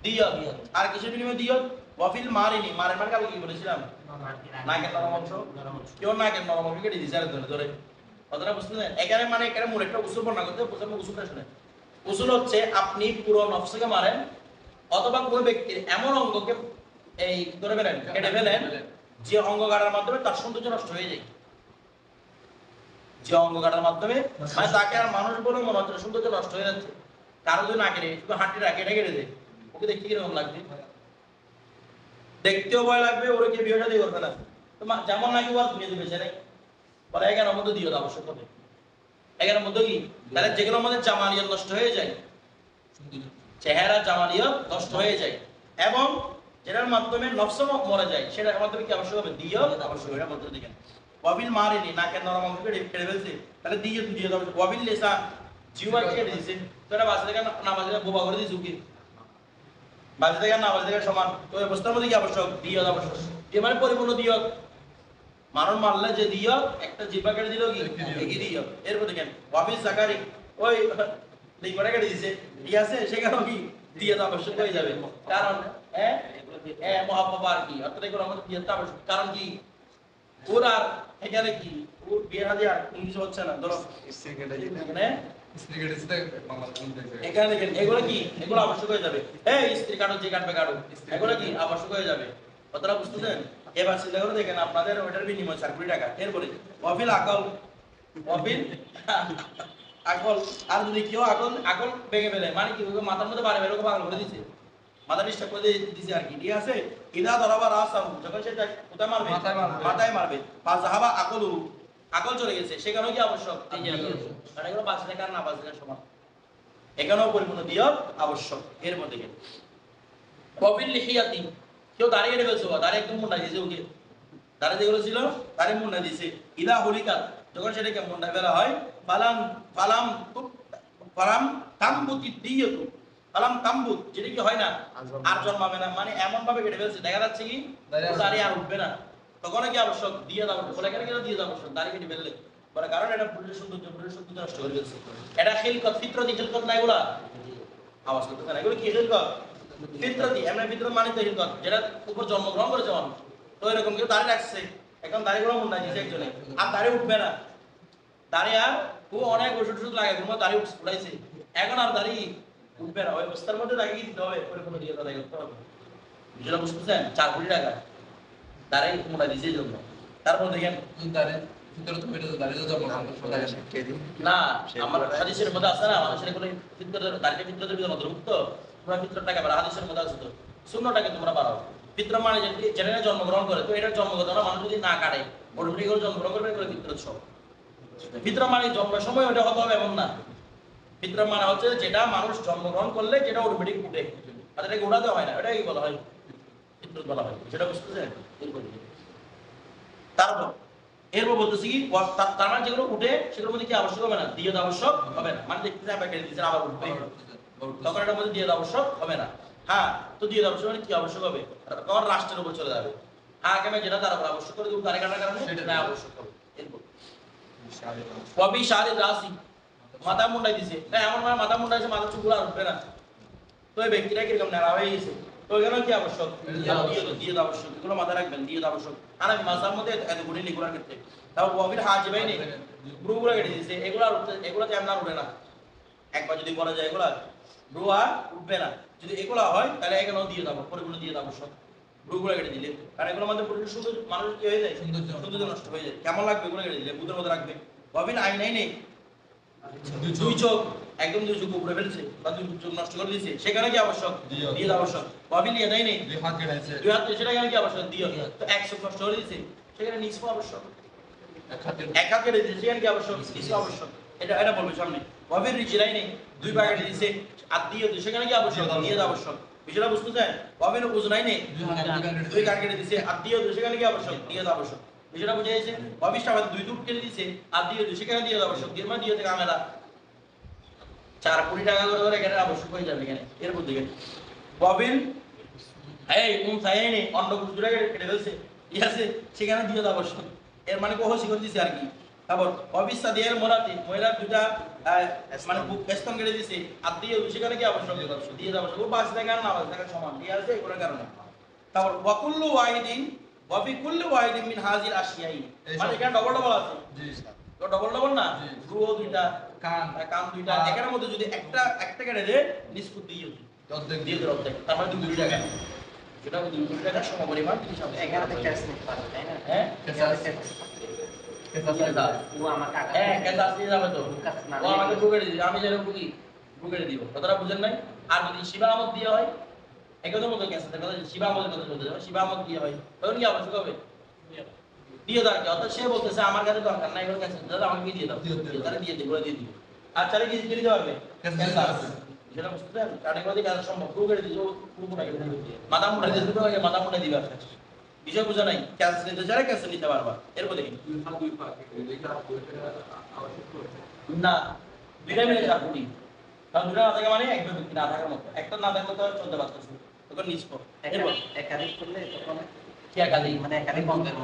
দিয়ত, আর কিসের বিনিময়ে দিয়ত, ওয়াফিল মারিনি, মারেন মানে কালকে কি বলেছিলাম নাকের নরম অংশ, কেউ নাকের নরম অংশ কেটে দিয়েছে আরেকজনে ধরে, কথাটা বুঝতে পারছেন। এখানে মানে এখানে মূল একটা উসুল বর্ণনা করতে প্রথমে উসুলটা শুনে। উসুল হচ্ছে আপনি পুরো নফসকে মারেন অথবা কোনো ব্যক্তির এমন অঙ্গকে এই ধরে ফেলেন কেটে ফেলেন যে অঙ্গ কাটার মাধ্যমে তার সৌন্দর্য নষ্ট হয়ে যায়, যে অঙ্গ কাটার মাধ্যমে মানে তাকে আর মানুষ বলে মনে হচ্ছে সৌন্দর্য নষ্ট হয়ে যাচ্ছে। কারো যদি না কেটে শুধু হাঁটিটা কেটে কেটে দেয়, ওকে দেখতে কিরকম লাগবে, দেখতেও ভয় লাগবে, ওরা কি বিয়ে শাদী করবে না। তো যেমন নাকি ওর দুনিয়াতে বেঁচে নেই, বলে এখানের মধ্যে দিও আবশ্যক হবে, এখানের মধ্যে কি তাহলে যেগুলোর মধ্যে জামালিয়ত নষ্ট হয়ে যায়, চেহারা জামালিয়ত নষ্ট হয়ে যায় এবং যেটার মাধ্যমে নফস মরে যায়, সেটার মাধ্যমে কি আবশ্যক হবে, দিও আবশ্যক হবে। এটার মধ্যে দেখেন ওয়াবিল মারিনি, নাকের নরম অংশ কেটে ফেলছে, তাহলে দিও আবশ্যক। ওয়াবিল লিসান, জিহ্বা কেটে দিয়েছে, তো এটা বাজে থেকে না বাজে বোবা করে দিয়েছে, কি বাজে থেকে না বাজে থেকে সমান, তো এই অবস্থার মধ্যে কি আবশ্যক, দিও আবশ্যক। এ মানে পরিপূর্ণ দিও, মানুষ মারলে যে দিও একটা জিহ্বা কেটে দিল কি একই দিও। এরপর দেখেন ওয়াবিল জাকারি, ওই লিঙ্গটা কেটে দিয়েছে, ঠিক আছে, সেখানেও কি দিও আবশ্যক হয়ে যাবে, কারণ মহাব্বত আর কি, অর্থাৎ এগুলো আমাদের দিও আবশ্যক। কারণ কি ওর আর এখানে কি ওর বিয়ে হাদি আর কোনো কিছু হচ্ছে না, ধরো
স্ত্রী কেটে দিলে
এখানে
স্ত্রী কেটেছে বাংলাদেশ দেখে
এখানে দেখেন এগুলো কি এগুলো আবশ্যক হয়ে যাবে। এই স্ত্রী কাটো যে কাটবে কাটো, এগুলো কি আবশ্যক হয়ে যাবে, কথাটা বুঝতেছেন। এবার চিন্তা করে দেখেন আপনাদের ওইটার বিনিময় 4 কোটি টাকা। এরপরে ওয়াফিল আকল, ওয়াফিল আকল, আর যদি কেউ আকল আকল ভেঙে ফেলে মানে কি ওকে মাথার মধ্যে বারে বারে ওকে পাগল করে দিছে, মাথা ডিস্টার্ব করে দিছে আর কি, ঠিক আছে। ইদা ধরাবা রাসাহু, যখন সেটা কোথায় মারবে, মাথায় মারবে, বা জাহাবা আকলু, আকল চলে গেছে, সেখানেও কি আবশ্যক, কারণ এগুলো বাঁচলে কার না বাঁচলে সমান, এখানেও পরিপূর্ণ দিয়ত আবশ্যক। এর মধ্যে কবিল লিহিয়াতি, কেউ দাঁড়িয়ে কেটে ফেলছে, দাঁড়িয়ে একদম মুন্ডা দিয়েছে, ওকে দাঁড়িয়ে যেগুলো ছিল দাঁড়িয়ে মুন্ডা দিয়েছে। ইদা হুলিকাত, যখন সেটাকে মুন্ডা ফেলা হয়, ফালাম ফালাম ফালাম তাম্বুতি দিয়তু, ফালাম তাম্বুত, যেটা কি হয় না আর জন্মাবে না, মানে এমন ভাবে কেটে ফেলছে দেখা যাচ্ছে কি দাঁড়িয়ে আর উঠবে না, তখন কি আবশ্যক, দিয়ে দাও বলে কেন কেন দিয়ে দাও আবশ্যক, দাঁড়িয়ে কেটে ফেললে বলে, কারণ এটা পুরুষের সৌন্দর্য নষ্ট করে ফেলছে। এটা খিলকত ফিতরতি খিলকত না, এগুলা আওয়াজ করতেছে না, এগুলো কি খিলকত ফিতরতি, এমনি ফিতরত মানে তো খিলকত যেটা উপর জন্মগ্রহণ করেছে মানুষ। তো এরকম কেউ দাঁড়িয়ে রাখছে, এখন দাঁড়িয়ে মুন্ডা দিয়েছে একজনে, আর দাঁড়িয়ে উঠবে না, দাঁড়িয়ে আর ও অনেক ওষুধ টষুধ লাগে কোনো দাঁড়িয়ে উঠাইছে, এখন আর দাঁড়িয়ে উঠবে না, ওই অবস্থার মধ্যে তাকে কি দিতে হবে, পরিপূর্ণ দিয়ে আদায় করতে হবে। যেটা বুঝতেছেন 4 কোটি টাকা দাঁড়িয়ে মুন্ডা দিয়েছে এই জন্য। তারপর দেখেন
দাঁড়িয়ে ভিতরে তো বেরো দাঁড়িয়ে তো
আমরা সাক্ষী দিই।
না আমার হাদিসের মধ্যে আছে না, মানুষের কোনো ফিতরতের দাঁড়িয়ে ফিতরতের ভিতরে অন্তর্ভুক্ত, তোমরা ফিতরার টাকা বাড়াও, হাদিসের মধ্যে আছে তো সুন্নতটাকে তোমরা বাড়াও। ফিতরা মানে যেটা জন্মগ্রহণ করে, তো এটা জন্মগত না, মানুষ যদি না কাটে অটোমেটিক করে জন্মগ্রহণ করবে, এগুলো ফিতরাত সব। ফিতরা মানে জন্মের সময় ওটা হতে হবে এমন না। ফিতরা মানে হচ্ছে যেটা মানুষ জন্মগ্রহণ করলে যেটা অটোমেটিক উঠে, আর এটাকে উড়াতে হয় না, এটাই বলা হয় ফিতরত বলা হয়। সেটা বুঝতেছেন? তারপর এরপর বলতেছি কি, তার মানে যেগুলো উঠে সেগুলোর মধ্যে কি আবশ্যক হবে না, দিয়ত আবশ্যক হবে না। মানে দেখতে চাই কেটে দিচ্ছেন আবার উঠবে, তখন এটার মধ্যে দিয়ত আবশ্যক হবে না। হ্যাঁ, তো দিয়ত আবশ্যক মানে কি আবশ্যক হবে, তখন রাষ্ট্রের উপর চলে যাবে। হাকিমে যেটা তার উপর আবশ্যক করে দেবো, তারে কাটার কারণে সেটা আবশ্যক হবে। এরপর কবি শাহরি রাসি, মাথা মুন্ডাই দিছে, এমন মানে মাথা মুন্ডাইছে, মাথা চুলগুলো আর উঠবে না, তো এই ব্যক্তিটা কিরকম নেড়া হয়ে গেছে, তো এখানে কি আবশ্যক, দিয়ত আবশ্যক। এগুলো মাথায় রাখবেন, দিয়ত আবশ্যক। আর আমি মাসার মধ্যে এতগুলি লিখুলার ক্ষেত্রে তারপর কবির হাজিবাই নেই, ব্রুগুলো কেটে দিয়েছে, এগুলো আর উঠতে, এগুলো তেমন আর উঠে না। একবার যদি বলা যায় এগুলা ব্রু আর উঠবে না, যদি এগুলা হয় তাহলে এখানেও দিয়ে দেবো, পরিপূর্ণ দিয়ে দেবো সব ব্রুগুলো কেটে দিলে, কারণ এগুলোর মধ্যে পুরো সুন্দর মানুষ কি হয়ে যায়, সৌন্দর্য নষ্ট হয়ে যায়। কেমন লাগবে এগুলো কেটে দিলে, বুধের মধ্যে রাখবে। কবির আই নাই নেই, দুই চোখ একদম দুই চোখ উপরে ফেলছে বা দুই চোখ নষ্ট করে দিয়েছে, সেখানে কি আবশ্যক, দিয়ে আবশ্যক। কবির লিয়ে দেয় নেই, দুই হাত, সেটা এখানে কি আবশ্যক, দিয়ে। তো এক চোখ নষ্ট করে দিয়েছে, সেখানে নিষ্প আবশ্যক। এক হাত কেটে দিয়েছে, সেখানে কি আবশ্যক, নিষ্প আবশ্যক। এটা বলবে সামনে। কবির রিচিলাই নেই, দুই পা কেটে দিয়েছে, আর দিয়ে, সেখানে কি আবশ্যক, দিয়ে আবশ্যক। বিষয়টা বুঝতে চান? কবির উজনাই নেই, দুই কাট কেটে দিয়েছে, আর দিয়ে, সেখানে কি আবশ্যক, দিয়ে আবশ্যক। বিষয়টা বুঝে গেছে? কবিরটা আবার দুই টুক কেটে দিয়েছে, আর দিয়ে, সেখানে দিয়ে আবশ্যক। দিয়ে মানে দিয়ে থেকে আমেলা 4 কোটি টাকা করে এখানে আবশ্যক হয়ে যাবে এখানে। এরপর দিকে কবির এই সাইনে অন্য কুচুরা কেটে ফেলছে, ঠিক আছে, সেখানে দিয়ে আবশ্যক। এর মানে কহ শিখন দিছে আর কি। তারপর অবিস্তা দিয়ে মোলাতে মহিলার দুটা মানে বেস্তন কেটে দিছে, আর দিয়ে সেখানে কি আবশ্যক, দিয়ে আবশ্যক। ও 5 টাকা না 5 টাকা সমান, ঠিক আছে, এগুলোর কারণে। তারপর ওয়াকুল্লু ওয়াহিদিন ওয়াফি কুল্লি ওয়াহিদিন মিন হাজিল আশিয়াই, মানে এখানে ডবল ডবল আছে, জি তো ডবল ডবল না, রুহ দুইটা, কান দুইটা, এখানের মধ্যে যদি একটা কেটে দেয় নিষ্পত্তি দিয়ে অর্ধেক দিয়ে দেয়, অর্ধেক, তার মানে 2 কোটি টাকা, সেটা 2 কোটি টাকা সমপরিমাণ হিসাব।
এখানে তো ক্যাশ নিতে পারবে, তাই না?
হ্যাঁ
ও আমার টাকা
কেসা আসতে যাবে তো, ও আমাকে বুকেটে দিবে, আমি যেন বুকেটে দিব, কথাটা বুঝেন নাই? আর যদি শিবা আমদ দিয়ে হয়, একদম মতো কেসা কথা, শিবা আমদের কথা বলতে যাবে, শিবা আমদ দিয়ে হয়, তখন কি আবশ্যক হবে, দিয়ে দাও। অর্থাৎ সে বলতেছে আমার কাছে দরকার নাই, ওর কাছে দাদা আমাকে দিয়ে দাও, তাহলে দিয়ে দিই, বলে দিয়ে দিই। আর তাহলে কি দিতে পারবে, সেটা বুঝতে চান? কাটেগরি কাজ সম্ভব, বুকেটে দিও, পুরোটাকে মাথা মুড়ে দিতে হবে, মাথা মুড়ে দিবে। বিষয় বুঝা নাই, ক্যান্সার নিতে চাইলে ক্যান্সার নিতে পারবা। এরপর দেখি না, দুইটা মিলে 4 কোটি, কারণ দুটা না থাকে মানে এক ব্যক্তি না থাকার মতো, একটা না থাকলে তো চলতে পারতেছে, তখন নিষ্প। এরপর
একাধিক করলে তখন
কি একাধিক,
মানে একাধিক অঙ্কের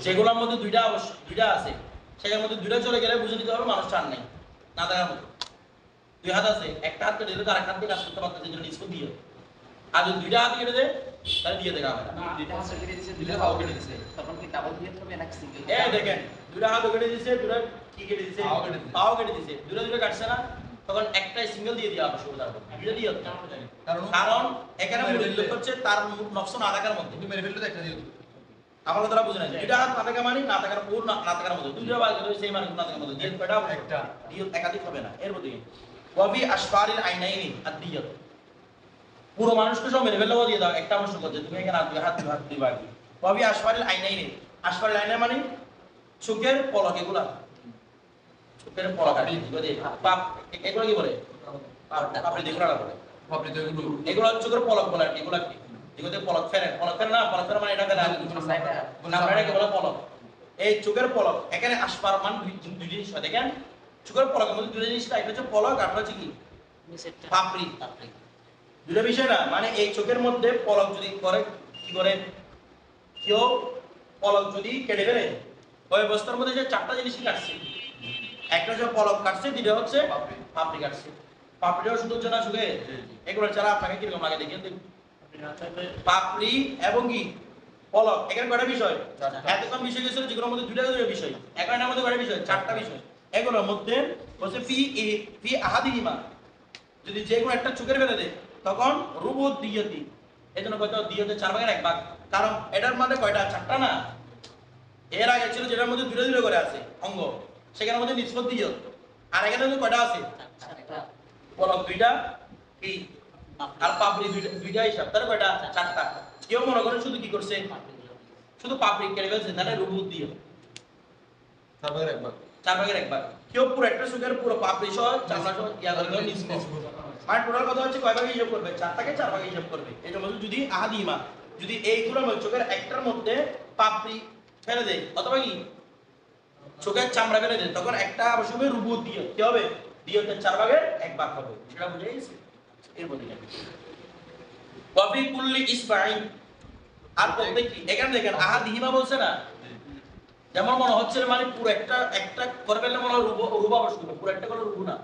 সেগুলোর মধ্যে দুইটা অবশ্য দুইটা আছে, সেটার মধ্যে দুইটা চলে গেলে বুঝে নিতে হবে মানুষ চান নাই, না থাকার মতো। 2 হাত আছে, একটা হাত কেটে দিলে তার এক হাত দিয়ে কাজ করতে পারতেছে, এই জন্য নিষ্প দিয়ে। আর যদি 2টা হাত কেটে দেয় তাহলে দিয়ে দেখা হবে না,
দুইটা হাত কেটে দিয়েছে, দুইটা পাও কেটে দিয়েছে, তখন কি ডাবল দিয়ে হবে নাকি সিঙ্গেল?
এই দেখেন 2টা হাত কেটে দিয়েছে, 2টা কি কেটে দিয়েছে, পাও কেটে দিয়েছে, 2টা কাটছে না, তখন একটাই সিঙ্গেল দিয়ে দেওয়া আবশ্যক, দুইটা দিয়ে কারণ এখানে মূল হচ্ছে তার নফস না থাকার মধ্যে,
তুমি মেরে ফেললে তো একটা দিয়ে
আমার কথাটা বুঝে নাই। 2টা হাত না থাকা মানে না থাকার পুরো না থাকার মধ্যে, 2টা বাদ করে সেই মানে না থাকার মধ্যে দিয়ে কয়টা একটা দিয়ে একাধিক হবে না। এর মধ্যে ওয়াবি আশফারিল আইনাইনি আদিয়ত, পুরো মানুষকে সব মেরে ফেললেও দিয়ে দাও, একটা আবশ্যক হচ্ছে তুমি এখানে হাত দুই ভাগ। ওয়াবি আশফারিল আইনাইনি, আশফারিল আইনা মানে চোখের পলক, এগুলা চোখের পলক আর পাপ, এগুলো কি বলে, পাপড়ি দেখুন না বলে, এগুলো চোখের পলক বলে আর কি। এগুলা কি, এগুলোতে পলক ফেরে না, পলক ফেরে মানে এটাকে না, এটাকে বলে পলক। এই চোখের পলক, এখানে আশফার মান দুই জিনিস হয়, দেখেন চোখের পলকের মধ্যে দুটো জিনিস, একটা হচ্ছে পলক আর হচ্ছে কি পাপড়ি, দুটো বিষয় না। মানে এই চোখের মধ্যে পলক যদি করে, কি করে কেউ পলক যদি কেটে ফেলে, ওই অবস্থার মধ্যে যে 4টা জিনিসই কাটছে, একটা হচ্ছে পলক কাটছে, দ্বিতীয় হচ্ছে পাপড়ি কাটছে। পাপড়িও শুধু হচ্ছে না চোখে, এগুলো ছাড়া আপনাকে কিরকম লাগে দেখেন। পাপড়ি এবং কি পলক, এখানে কয়টা বিষয়, এতক্ষণ বিষয় গেছিল যেগুলোর মধ্যে দুইটা বিষয়, এখানের মধ্যে কয়টা বিষয়, 4টা বিষয়। এগুলোর মধ্যে হচ্ছে ফি আহাদিহিমা, যদি যে কোনো একটা চোখের ফেলে দেয় তখন রুবুদ দিয়তি, এজন্য কয়টা দিয়তে 4 ভাগের 1 ভাগ, কারণ এটার মধ্যে কয়টা, 4টা না। এর আগে ছিল যেটার মধ্যে দুটো করে আছে অঙ্গ, সেখানের মধ্যে নিষ্পত্তি দিয়ত, আর এখানে কয়টা আছে, পলক 2টা, কি আর পাপড়ি দুইটা হিসাব তাহলে কয়টা চারটা কেউ মনে করেন শুধু কি করছে শুধু পাপড়ি কেটে ফেলছে তাহলে রুবু দিয়ে
তারপরে একবার
চার ভাগের এক ভাগ কেউ পুরো একটা সুখের পুরো পাপড়ি সহ চামড়া সহ ইয়া করে দেবে নিষ্প মানে টোটাল কথা হচ্ছে কয় ভাগে হিসাব করবে চারটাকে চার ভাগে হিসাব করবে এটা বলতে যদি আহাদিমা যদি এইগুলোর মধ্যে চোখের একটার মধ্যে পাপড়ি ফেলে দেয় অথবা কি চোখের চামড়া ফেলে দেয় তখন একটা অবশ্যই হবে রুবু দিয়ে কি হবে দিয়তে চার ভাগের এক ভাগ হবে সেটা বুঝে গেছে এর মধ্যে ওয়াফি কুল্লি ইসবাইন আর প্রত্যেক কি এখানে দেখেন আহাদিমা বলছে না যেমন মনে হচ্ছে মানে পুরো একটা করে ফেললে মনে হয় রুবু আবশ্যক হবে পুরো একটা করলে রুবু না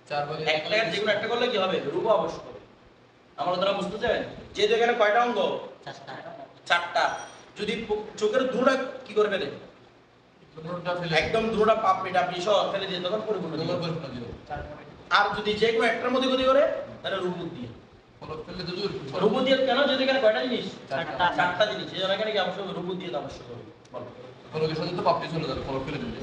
চার ভাগে
একটা যে কোনো একটা করলে কি হবে রুবু আবশ্যক হবে আমরা তারা বুঝতে চাই যেহেতু এখানে কয়টা অঙ্গ চারটা যদি চোখের দুটা কি করে ফেলে
দুটোটা ফেলে
একদম দুটা পাপড়ি টাপড়ি সহ ফেলে দিয়ে তখন পরিপূর্ণ
দুটো
দিয়ে।
পরিপূর্ণ দিও
আর যদি যে কোনো একটার মধ্যে গতি করে তাহলে রুবু দিয়ে
ফলক ফেললে তো দূর
রুবু দিয়ে কেন যদি এখানে কয়টা জিনিস
চারটা।
চারটা জিনিস সেই জন্য এখানে কি আবশ্যক রুবু দিয়ে আবশ্যক হবে বলো
ফলকের সাথে তো পাপড়ি চলে যাবে ফলক ফেলে দিলে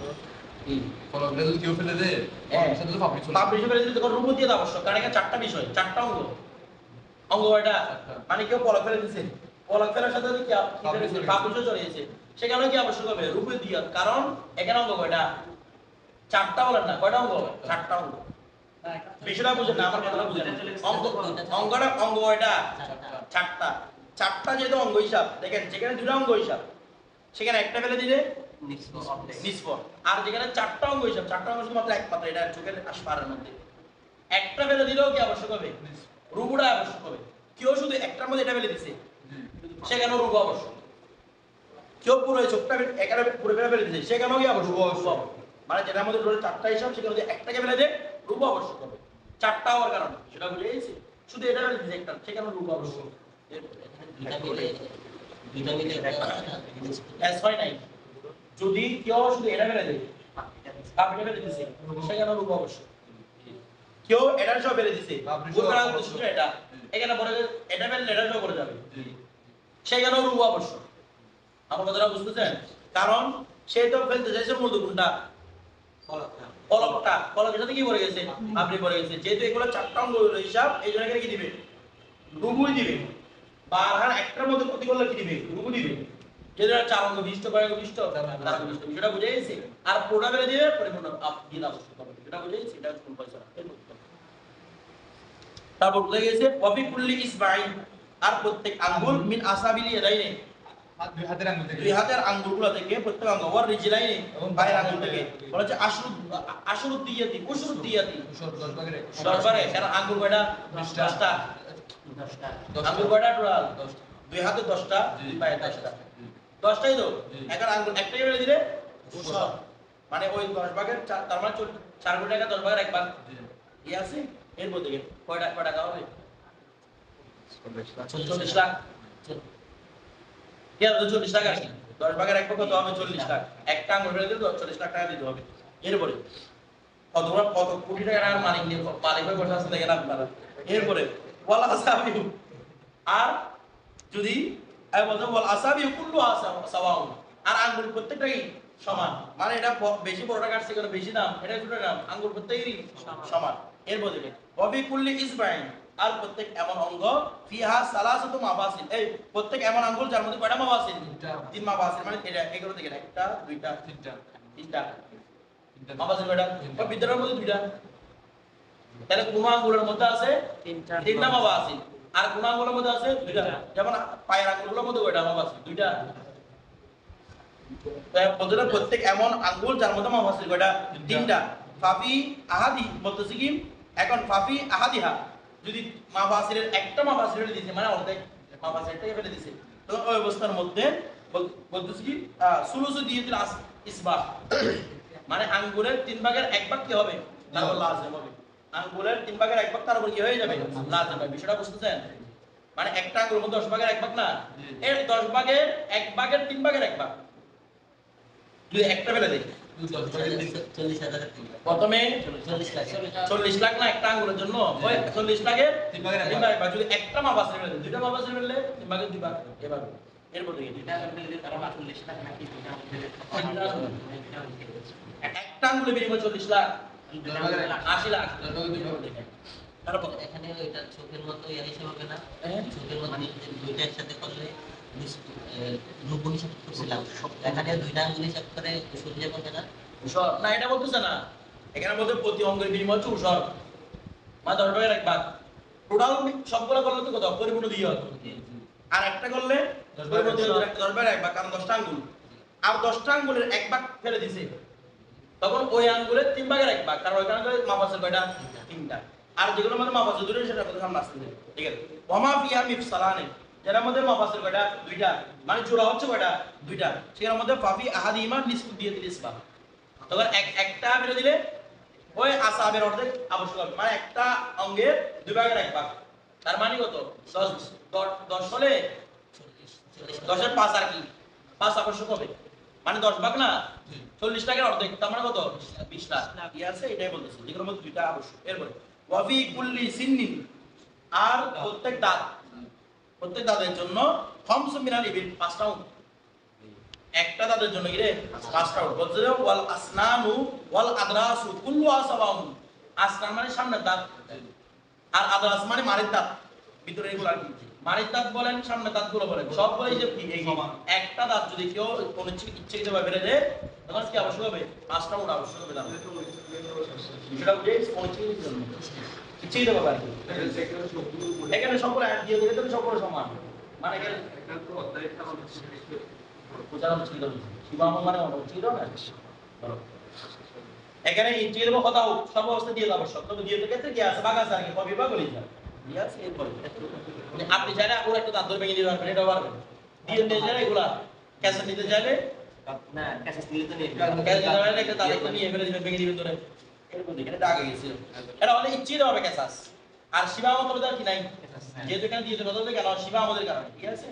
ফলক ফেলে যদি কেউ ফেলে দেয়
হ্যাঁ।
ফলকের সাথে তো পাপড়ি চলে
পাপড়ি ফেলে দিলে তখন রুবু দিয়ে আবশ্যক কারণ এখানে চারটা বিষয় চারটা অঙ্গ অঙ্গ কয়টা
চারটা।
মানে কেউ পলক ফেলে দিছে পলক ফেলার সাথে কি
পাপড়ি চলে গেছে।
পাপড়ি চলে গেছে সেখানে কি আবশ্যক হবে রুবু দিয়ে কারণ এখানে অঙ্গ কয়টা চারটা বলেন না কয়টা অঙ্গ চারটা অঙ্গ বিষয়টা বুঝেন না আমার কথাটা বুঝেন অঙ্গ অঙ্গ কয়টা চারটা চারটা যেহেতু অঙ্গ হিসাব দেখেন যেখানে দুটো অঙ্গ হিসাব সেখানে একটা ফেলে দিলে নিষ্প আর যেখানে চারটা অঙ্গ হিসাব চারটা অঙ্গ শুধুমাত্র এক পাত্র এটা চোখের আশপাশের মধ্যে একটা ফেলে দিলেও কি আবশ্যক হবে রুবুটা আবশ্যক হবে কেউ শুধু একটার মধ্যে এটা ফেলে দিছে সেখানেও রুবু আবশ্যক কেউ পুরো এই চোখটা এখানে পুরো ফেলে দিছে সেখানেও কি আবশ্যক রুবু আবশ্যক মানে যেটার মধ্যে টোটাল চারটা হিসাব সেখানে যদি একটাকে ফেলে দেয় রুবু আবশ্যক হবে চারটা হওয়ার কারণে সেটা বুঝে গেছি শুধু এটা ফেলে দিছে একটা সেখানে রুবু আবশ্যক এস হয় নাই যদি কেউ শুধু এটা ফেলে দেয় পাপড়িটা ফেলে দিছে সেখানে রুবু আবশ্যক কেউ এটা সব ফেলে দিছে গোলকার উদ্দেশ্য এটা এখানে পরে এটা ফেললে এটা সব করে যাবে সেখানেও রুবু আবশ্যক আমার কথাটা বুঝতেছেন কারণ সে তো ফেলতে চাইছে মূল কোনটা পলকের সাথে কি পড়ে গেছে আপনি পড়ে গেছে যেহেতু এগুলো চারটা অঙ্গ হিসাব এই জন্য এখানে কি দিবে রুবুই দিবে বারহার একটার মধ্যে ক্ষতি করলে কি দিবে রুবু দিবে যেটা চার অঙ্গ বিশিষ্ট কয় অঙ্গ বিশিষ্ট চার অঙ্গ বিশিষ্ট বিষয়টা বুঝে গেছি আর পুরোটা বেড়ে দিয়ে পরিপূর্ণ দিয়ে আবশ্যক হবে সেটা বুঝে গেছি এটা কোন পয়সা তারপর বুঝে গেছে ওয়াফি কুল্লি ইসবাইন আর প্রত্যেক আঙ্গুল মিন আসাবিলি ইয়াদাইনি
দুই হাতের আঙ্গুল থেকে
দুই হাতের আঙ্গুলগুলো থেকে প্রত্যেক অঙ্গ ওয়ার রিজলাইনি বাইরের আঙ্গুল থেকে বলা হচ্ছে আশুরুদ্দিয়াতি উশুরুদ্দিয়াতি
10 ভাগের এক
10 বারে কারণ আঙ্গুল কয়টা 10টা আঙ্গুল কয়টা টোটাল দুই হাতে 10টা দুই পায়ে 10টা 10টাই তো এখন আঙ্গুল একটাই বেড়ে দিলে 10 মানে ওই 10 ভাগের তার মানে 4 কোটি টাকা 10 ভাগের এক ভাগ কি আছে এর মধ্যে কয়টা টাকা হবে 40 লাখ কি হবে 40 লাখ আসে 10 ভাগের এক ভাগ কত হবে 40 লাখ একটা আঙ্গুল বেড়ে দিলে 40 লাখ টাকা দিতে হবে এরপরে কত কোটি টাকার মালিক হয়ে বসে আছে দেখেন আপনারা এরপরে ওয়াল আসাবিউ আর যদি আমি বলতে ওয়াল আসাবিউ কুল্লু সাওয়াউন আর আঙ্গুল প্রত্যেকটাই সমান মানে এটা বেশি বড়টা কাটছে কেন বেশি দাম এটা ছোট দাম আঙ্গুল প্রত্যেকই সমান এরপর দেখেন ওয়াবি কুল্লি ইসবাইন আর প্রত্যেক এমন অঙ্গ ফিহা সালাসাতু মাবাসিল এই প্রত্যেক এমন আঙ্গুল যার মধ্যে কয়টা মাবাসিল তিন মাবাসিল মানে এটা এগুলো দেখেন একটা দুইটা তিনটা মাবাসিল কয়টা ওই বিদ্যার মধ্যে দুইটা তাহলে কোন আঙ্গুলের মধ্যে আছে তিনটা মাবাসিল আর কোন আঙ্গুলের মধ্যে আছে দুইটা যেমন পায়ের আঙ্গুলগুলোর মধ্যে কয়টা মাবাসিল দুইটা বলতে প্রত্যেক এমন আঙ্গুল যার মধ্যে মাবাসিল কয়টা তিনটা ফাফি আহাদি বলতেছি কি এখন ফাফি আহাদিহা যদি মাবাসিলের একটা মাবাসিল ফেলে দিয়েছে মানে অর্ধেক মাবাসিলটাকে ফেলে দিয়েছে তো ওই অবস্থার মধ্যে বলতেছি কি সুলুসু দিয়াতিল ইসবাহ মানে আঙ্গুলের 3 ভাগের 1 ভাগ কি হবে তারপর লাজিম হবে আঙ্গুলের 3 ভাগের 1 ভাগ তারপর কি হয়ে যাবে লাজিম হবে বিষয়টা বুঝতেছেন মানে একটা আঙ্গুলের মধ্যে 10 ভাগের 1 ভাগ না এর 10 ভাগের 1 ভাগের 3 ভাগের 1 ভাগ যদি একটা ফেলে দেই
40,000
প্রথমে
40 লাখ
40 লাখ না একটা আঙ্গুলের জন্য ওই 40 লাখের 3 ভাগের 1 ভাগ যদি একটা মাবাসিল ফেলে দেই দুইটা মাবাসিল ফেললে 3 ভাগের 2 ভাগ এভাবে এরপর দেখি
এটা করলে তারা 40 লাখ নাকি
একটা আঙ্গুলের বিনিময়ে 40 লাখ 80 লাখ তারপর
এখানে ওইটা চোখের মতো ইয়া হিসাব হবে না,
হ্যাঁ।
চোখের মতো দুইটা একসাথে করলে রূপ হিসাব করছিলাম, এখানে দুইটা আঙ্গুল হিসাব করে উসুল যে হবে না।
উসর না, এটা বলতেছে না, এখানে বলতে প্রতি অঙ্গের বিনিময় হচ্ছে উসর, মানে 10 ভাগের 1 ভাগ। টোটাল সবগুলো করলে তো কত পরিপূর্ণ দিয়ে হবে, আর একটা করলে পরিপূর্ণ দিয়ে হবে 10 ভাগের 1 ভাগ, কারণ 10টা আঙ্গুল, আর 10টা আঙ্গুলের 1 ভাগ ফেলে দিছে, তখন ওই আঙ্গুলের 3 ভাগের 1 ভাগ, কারণ ওইখানে মাপ আছে কয়টা, 3টা, আর যেগুলোর মধ্যে মাপ আছে 2টা সেটা প্রথম আসতে হবে, ঠিক আছে। ওমা ফিহা মিফসালানে, যার মধ্যে মাপ আছে কয়টা, 2টা, মানে জোড়া হচ্ছে কয়টা, 2টা, সেটার মধ্যে ফাফি আহাদিমা নিসফু দিয়ে দিল ইসবা, তখন একটা ফেলে দিলে ওই আসাবের অর্ধেক আবশ্যক হবে, মানে একটা অঙ্গের 2 ভাগের 1 ভাগ, তার মানে কত, 10 হলে 10 এর 5 আর কি 5 আবশ্যক হবে, মানে 10 ভাগ না 40 টাকার অর্ধেক, তার মানে কত 20 লাখ কি আছে, এটাই বলতেছে, যেগুলোর মধ্যে 2টা আবশ্যক। এরপরে ওয়াফি কুল্লি সিন্নিন, আর প্রত্যেক দাঁতের জন্য খামসু মিনাল ইবিল, 5টা উট, একটা দাঁতের জন্য কি রে 5টা উট, বলছে যে ওয়াল আসনানু ওয়াল আদরাসু কুল্লু আসাবাহু, আসনান মানে সামনের দাঁত, আর আদরাস মানে মারির দাঁত, ভিতরে এগুলো আর কি, মারির দাঁত বলেন সামনের দাঁতগুলো বলেন, সব বলে যে এই একটা দাঁত যদি কেউ কোন ইচ্ছাকৃতভাবে বেড়ে দেয়, তখন কি আবশ্যক হবে, 5টা উট আবশ্যক হবে, দাঁত সেটা বুঝে পৌঁছিয়ে জন্য ইচ্ছাকৃতভাবে আর কি, এখানে সবগুলো অ্যাড দিয়ে দিলে তো সবগুলো সমান, মানে এখানে এখানে ইচ্ছাকৃত কথা হোক সব অবস্থা দিয়ে যাবো, সব তবে দিয়ে ক্ষেত্রে কি আছে, বাঘ আছে আর কি, কবি বা বলি যায়, ঠিক আছে। এরপরে আপনি চাইলে ওর একটা দাঁত ধরে ভেঙে দিতে পারবেন, এটাও পারবেন, দিয়ে নিয়ে যাবে এগুলা ক্যাসেট নিতে চাইলে
না ক্যাসেট নিতে তো নেই,
ক্যাসেট নিতে চাইলে একটা দাঁত একটা নিয়ে ফেলে দিবেন, ভেঙে দিবেন ধরে, এরকম দেখেন এটা আগে গেছিল, এটা হলে ইচ্ছাকৃত হবে ক্যাসাস, আর শিবা আমাদের কি নাই, যেহেতু এখানে দিয়ে কথা বলতে কেন শিবা আমাদের কারণে, ঠিক আছে।